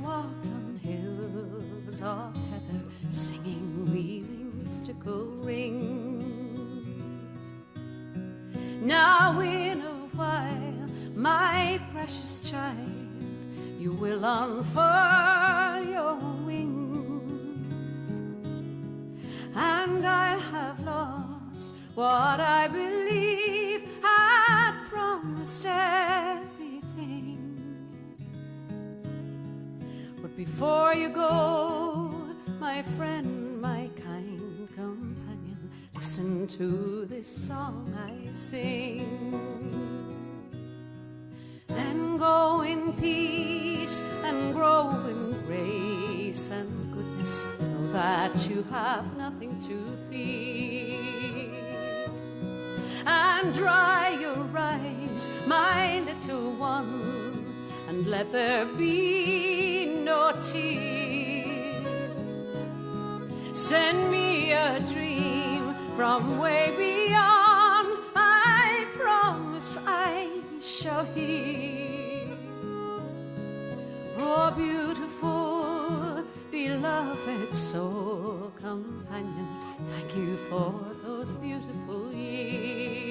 walked on hills of heather, singing, weaving mystical rings. Now in a while, my precious child, you will unfurl your wings, and I'll have lost what I believe had promised everything. But before you go, my friend, my kind companion, listen to this song I sing. Then go in peace and grow in grace and goodness. Know that you have nothing to fear. And dry your eyes, my little one, and let there be no tears. Send me a dream from way beyond, I promise I shall hear. Oh, beautiful, beloved soul companion, thank you for those beautiful years.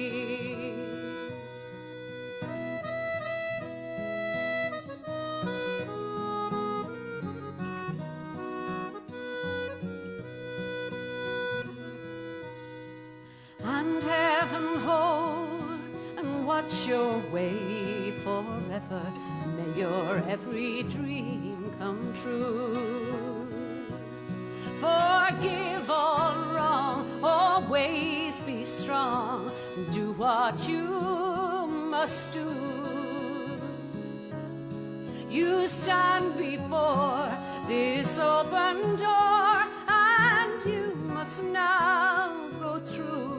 And heaven hold and watch your way forever. May your every dream come true. Forgive all wrong, always be strong. Do what you must do. You stand before this open door, and you must now go through.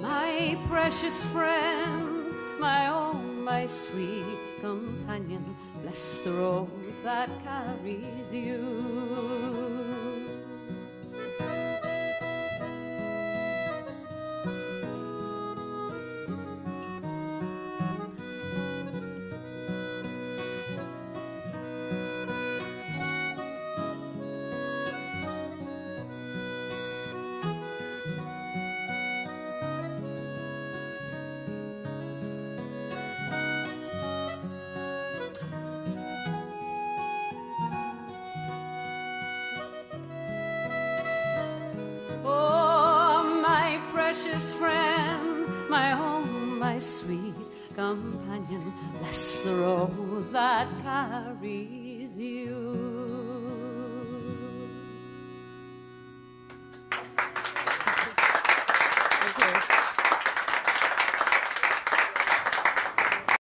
My precious friend, my own, my sweet companion, bless the road that carries you. Precious friend, my home, my sweet companion, bless the road that carries you.